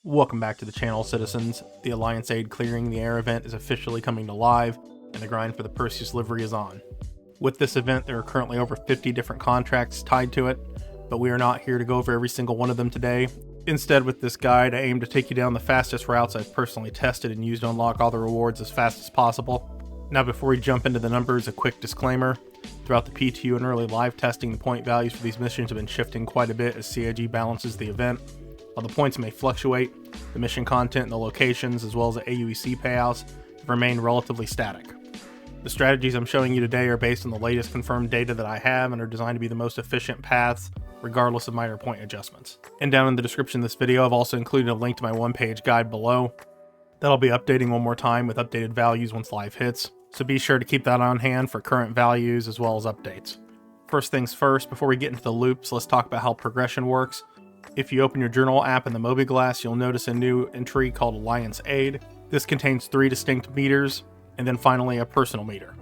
Welcome back to the channel, citizens. The Alliance Aid Clearing the Air event is officially coming to live, and the grind for the Perseus Livery is on. With this event, there are currently over 50 different contracts tied to it, but we are not here to go over every single one of them today. Instead, with this guide, I aim to take you down the fastest routes I've personally tested and used to unlock all the rewards as fast as possible. Now, before we jump into the numbers, a quick disclaimer. Throughout the PTU and early live testing, the point values for these missions have been shifting quite a bit as CIG balances the event. While the points may fluctuate, the mission content and the locations, as well as the AUEC payouts, have remained relatively static. The strategies I'm showing you today are based on the latest confirmed data that I have and are designed to be the most efficient paths, regardless of minor point adjustments. And down in the description of this video, I've also included a link to my one-page guide below. That'll be updating one more time with updated values once live hits, so be sure to keep that on hand for current values as well as updates. First things first, before we get into the loops, let's talk about how progression works. If you open your journal app in the Mobiglass, you'll notice a new entry called Alliance Aid. This contains 3 distinct meters, and then finally a personal meter.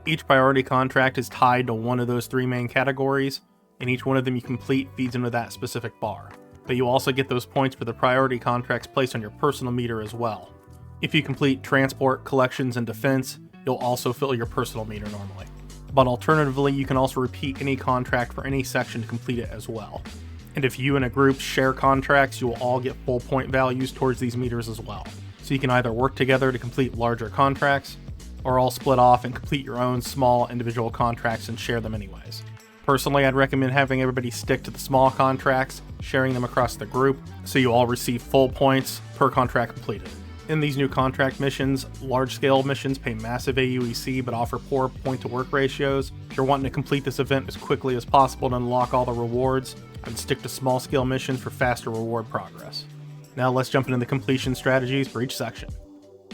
Each priority contract is tied to one of those 3 main categories, and each one of them you complete feeds into that specific bar. But you also get those points for the priority contracts placed on your personal meter as well. If you complete transport, collections, and defense, you'll also fill your personal meter normally. But alternatively, you can also repeat any contract for any section to complete it as well. And if you and a group share contracts, you will all get full point values towards these meters as well. So you can either work together to complete larger contracts, or all split off and complete your own small individual contracts and share them anyways. Personally, I'd recommend having everybody stick to the small contracts, sharing them across the group, so you all receive full points per contract completed. In these new contract missions, large-scale missions pay massive AUEC but offer poor point-to-work ratios. If you're wanting to complete this event as quickly as possible to unlock all the rewards, I'd stick to small-scale missions for faster reward progress. Now let's jump into the completion strategies for each section.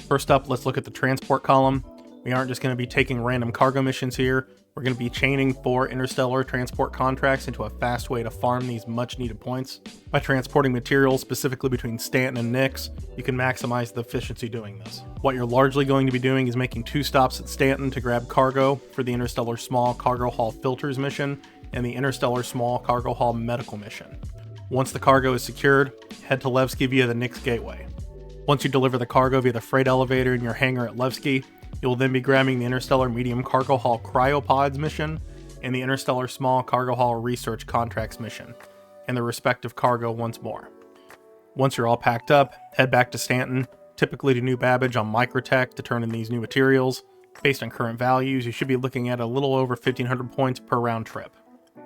First up, let's look at the transport column. We aren't just going to be taking random cargo missions here. We're going to be chaining 4 interstellar transport contracts into a fast way to farm these much-needed points. By transporting materials specifically between Stanton and Nix, you can maximize the efficiency doing this. What you're largely going to be doing is making 2 stops at Stanton to grab cargo for the Interstellar Small Cargo Haul Filters mission and the Interstellar Small Cargo Haul Medical mission. Once the cargo is secured, head to Levski via the Nix Gateway. Once you deliver the cargo via the freight elevator in your hangar at Levski, you'll then be grabbing the Interstellar Medium Cargo Haul Cryopods mission and the Interstellar Small Cargo Haul Research Contracts mission, and the respective cargo once more. Once you're all packed up, head back to Stanton, typically to New Babbage on Microtech to turn in these new materials. Based on current values, you should be looking at a little over 1,500 points per round trip.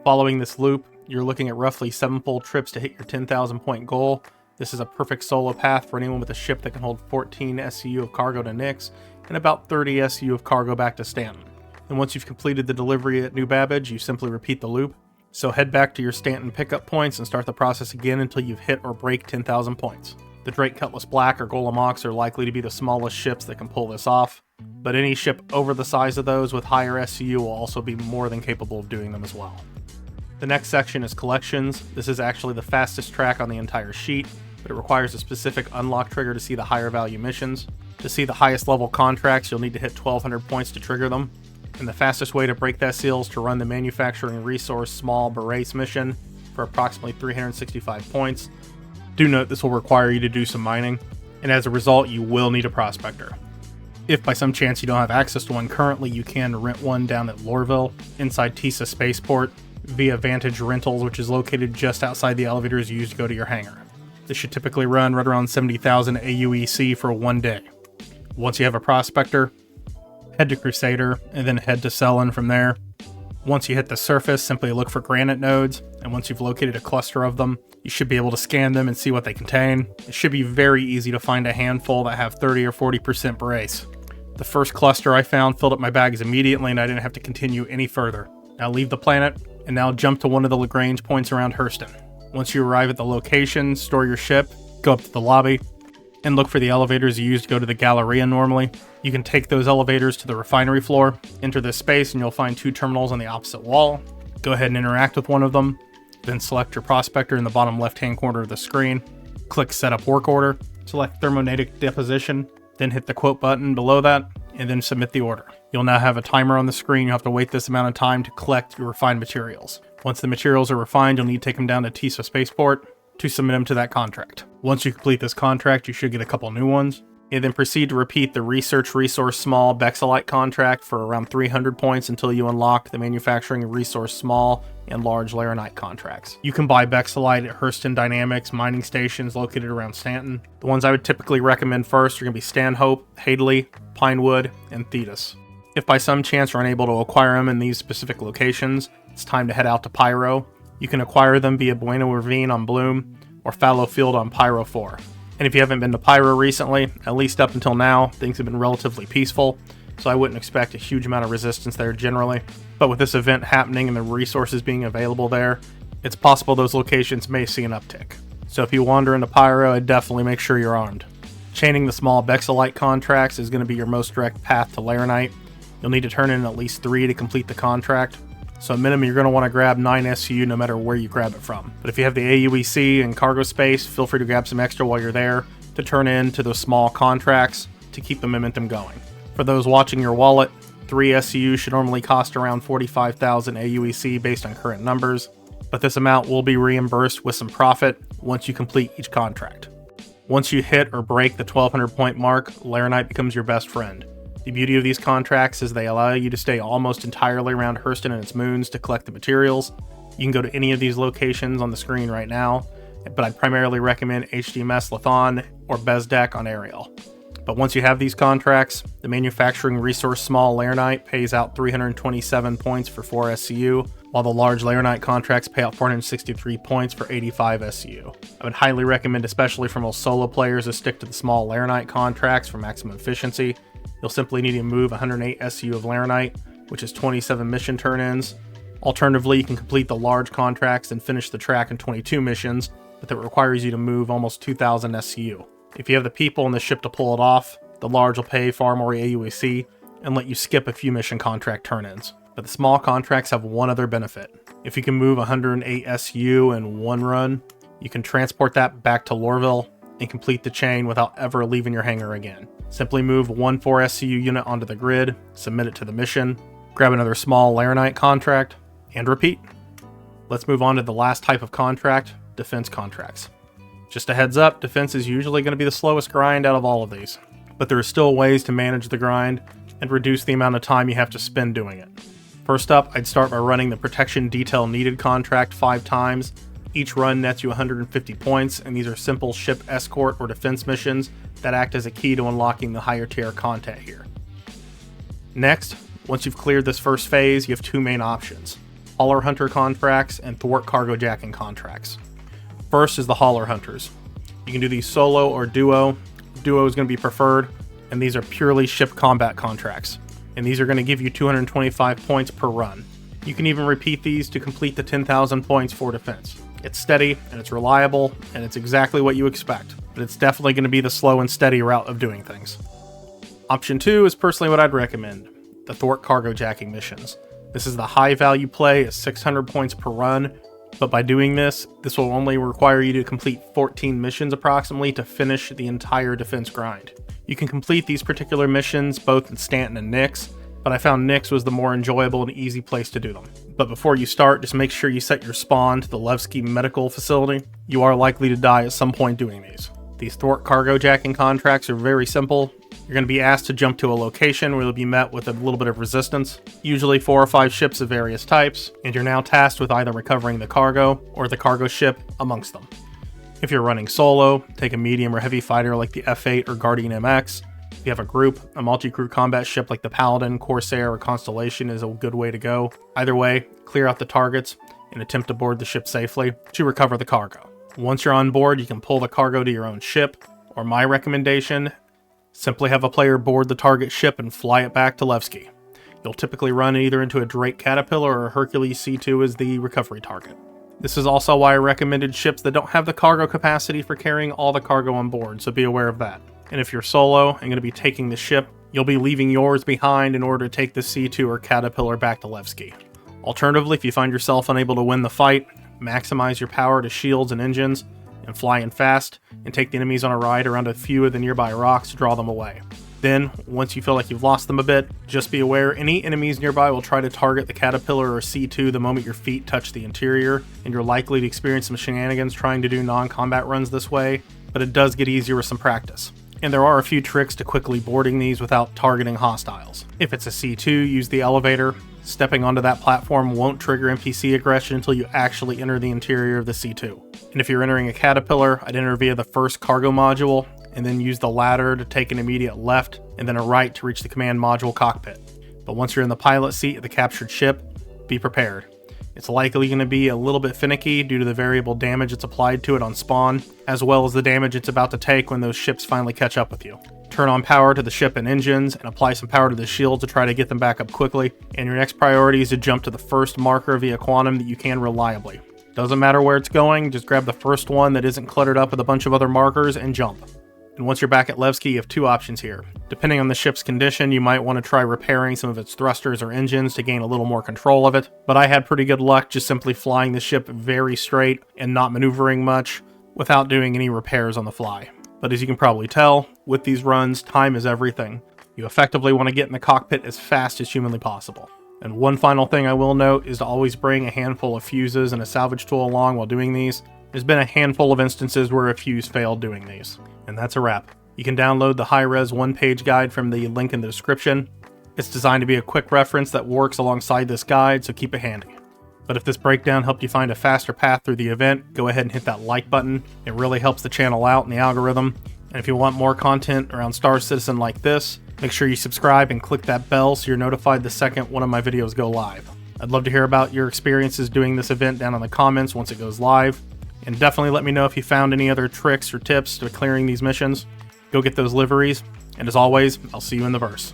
Following this loop, you're looking at roughly 7 full trips to hit your 10,000 point goal. This is a perfect solo path for anyone with a ship that can hold 14 SCU of cargo to Nix and about 30 SCU of cargo back to Stanton. And once you've completed the delivery at New Babbage, you simply repeat the loop. So head back to your Stanton pickup points and start the process again until you've hit or break 10,000 points. The Drake Cutlass Black or Golem Ox are likely to be the smallest ships that can pull this off, but any ship over the size of those with higher SCU will also be more than capable of doing them as well. The next section is Collections. This is actually the fastest track on the entire sheet, but it requires a specific unlock trigger to see the higher value missions. To see the highest level contracts, you'll need to hit 1,200 points to trigger them. And the fastest way to break that seal is to run the Manufacturing Resource Small Barace mission for approximately 365 points. Do note this will require you to do some mining, and as a result, you will need a prospector. If by some chance you don't have access to one currently, you can rent one down at Lorville, inside Tisa Spaceport, via Vantage Rentals, which is located just outside the elevators you use to go to your hangar. This should typically run right around 70,000 AUEC for 1 day. Once you have a prospector, head to Crusader, and then head to Selin from there. Once you hit the surface, simply look for granite nodes, and once you've located a cluster of them, you should be able to scan them and see what they contain. It should be very easy to find a handful that have 30 or 40% brace. The first cluster I found filled up my bags immediately, and I didn't have to continue any further. Now leave the planet, and now jump to one of the Lagrange points around Hurston. Once you arrive at the location, store your ship, go up to the lobby, and look for the elevators you use to go to the Galleria normally. You can take those elevators to the refinery floor, enter this space, and you'll find 2 terminals on the opposite wall. Go ahead and interact with one of them, then select your prospector in the bottom left-hand corner of the screen. Click Setup Work Order, select Thermonatic Deposition, then hit the quote button below that, and then submit the order. You'll now have a timer on the screen. You'll have to wait this amount of time to collect your refined materials. Once the materials are refined, you'll need to take them down to Tisa Spaceport. to submit them to that contract. Once you complete this contract, you should get a couple new ones, and then proceed to repeat the Research Resource Small Bexelite contract for around 300 points until you unlock the Manufacturing Resource Small and Large Laranite contracts. You can buy Bexelite at Hurston Dynamics mining stations located around Stanton. The ones I would typically recommend first are going to be Stanhope, Hadley, Pinewood, and Thetis. If by some chance you're unable to acquire them in these specific locations, it's time to head out to Pyro. You can acquire them via Bueno Ravine on Bloom or Fallow Field on Pyro 4. And if you haven't been to Pyro recently, at least up until now, things have been relatively peaceful, so I wouldn't expect a huge amount of resistance there generally. But with this event happening and the resources being available there, it's possible those locations may see an uptick. So if you wander into Pyro, I'd definitely make sure you're armed. Chaining the small Bexelite contracts is going to be your most direct path to Laranite. You'll need to turn in at least 3 to complete the contract. So at minimum, you're going to want to grab 9 SU no matter where you grab it from. But if you have the AUEC and cargo space, feel free to grab some extra while you're there to turn in to those small contracts to keep the momentum going. For those watching your wallet, 3 SU should normally cost around 45,000 AUEC based on current numbers, but this amount will be reimbursed with some profit once you complete each contract. Once you hit or break the 1200 point mark, Laranite becomes your best friend. The beauty of these contracts is they allow you to stay almost entirely around Hurston and its moons to collect the materials. You can go to any of these locations on the screen right now, but I'd primarily recommend HDMS Lathon or Bezdek on Ariel. But once you have these contracts, the Manufacturing Resource Small Laranite pays out 327 points for 4 SCU, while the large Laranite contracts pay out 463 points for 85 SCU. I would highly recommend, especially for most solo players, to stick to the small Laranite contracts for maximum efficiency. You'll simply need to move 108 SCU of Laranite, which is 27 mission turn-ins. Alternatively, you can complete the large contracts and finish the track in 22 missions, but that requires you to move almost 2,000 SCU. If you have the people and the ship to pull it off, the large will pay far more AUEC and let you skip a few mission contract turn-ins. But the small contracts have one other benefit. If you can move 108 SU in one run, you can transport that back to Lorville and complete the chain without ever leaving your hangar again. Simply move one 4 SCU unit onto the grid, submit it to the mission, grab another small Laranite contract, and repeat. Let's move on to the last type of contract, defense contracts. Just a heads up, defense is usually going to be the slowest grind out of all of these, but there are still ways to manage the grind and reduce the amount of time you have to spend doing it. First up, I'd start by running the Protection Detail Needed contract 5 times. Each run nets you 150 points, and these are simple ship escort or defense missions that act as a key to unlocking the higher tier content here. Next, once you've cleared this first phase, you have 2 main options: Hauler Hunter contracts and Thwart Cargo Jacking contracts. First is the Hauler Hunters. You can do these solo or duo. Duo is going to be preferred, and these are purely ship combat contracts, and these are going to give you 225 points per run. You can even repeat these to complete the 10,000 points for defense. It's steady, and it's reliable, and it's exactly what you expect, but it's definitely going to be the slow and steady route of doing things. Option 2 is personally what I'd recommend, the Thwart Cargo Jacking missions. This is the high value play at 600 points per run, but by doing this will only require you to complete 14 missions approximately to finish the entire defense grind. You can complete these particular missions both in Stanton and Nyx, but I found Nyx was the more enjoyable and easy place to do them. But before you start, just make sure you set your spawn to the Levski Medical Facility. You are likely to die at some point doing these. These Thwart Cargo Jacking contracts are very simple. You're going to be asked to jump to a location where you'll be met with a little bit of resistance, usually 4 or 5 ships of various types, and you're now tasked with either recovering the cargo or the cargo ship amongst them. If you're running solo, take a medium or heavy fighter like the F8 or Guardian MX. If you have a group, a multi-crew combat ship like the Paladin, Corsair, or Constellation is a good way to go. Either way, clear out the targets and attempt to board the ship safely to recover the cargo. Once you're on board, you can pull the cargo to your own ship, or my recommendation, simply have a player board the target ship and fly it back to Levski. You'll typically run either into a Drake Caterpillar or a Hercules C2 as the recovery target. This is also why I recommended ships that don't have the cargo capacity for carrying all the cargo on board, so be aware of that. And if you're solo and going to be taking the ship, you'll be leaving yours behind in order to take the C2 or Caterpillar back to Levski. Alternatively, if you find yourself unable to win the fight, maximize your power to shields and engines, and fly in fast, and take the enemies on a ride around a few of the nearby rocks to draw them away. Then, once you feel like you've lost them a bit, just be aware any enemies nearby will try to target the caterpillar or C2 the moment your feet touch the interior, and you're likely to experience some shenanigans trying to do non-combat runs this way, but it does get easier with some practice. And there are a few tricks to quickly boarding these without targeting hostiles. If it's a C2, use the elevator. Stepping onto that platform won't trigger NPC aggression until you actually enter the interior of the C2. And if you're entering a caterpillar, I'd enter via the first cargo module, and then use the ladder to take an immediate left, and then a right to reach the command module cockpit. But once you're in the pilot seat of the captured ship, be prepared. It's likely going to be a little bit finicky due to the variable damage it's applied to it on spawn, as well as the damage it's about to take when those ships finally catch up with you. Turn on power to the ship and engines, and apply some power to the shield to try to get them back up quickly, and your next priority is to jump to the first marker via quantum that you can reliably. Doesn't matter where it's going, just grab the first one that isn't cluttered up with a bunch of other markers and jump. And once you're back at Levski, you have two options here. Depending on the ship's condition, you might want to try repairing some of its thrusters or engines to gain a little more control of it, but I had pretty good luck just simply flying the ship very straight and not maneuvering much without doing any repairs on the fly. But as you can probably tell, with these runs, time is everything. You effectively want to get in the cockpit as fast as humanly possible. And one final thing I will note is to always bring a handful of fuses and a salvage tool along while doing these. There's been a handful of instances where a fuse failed doing these. And that's a wrap. You can download the high-res one-page guide from the link in the description. It's designed to be a quick reference that works alongside this guide, so keep it handy. But if this breakdown helped you find a faster path through the event, go ahead and hit that like button. It really helps the channel out in the algorithm. And if you want more content around Star Citizen like this, make sure you subscribe and click that bell so you're notified the second one of my videos go live. I'd love to hear about your experiences doing this event down in the comments once it goes live. And definitely let me know if you found any other tricks or tips to clearing these missions. Go get those liveries, and as always, I'll see you in the verse.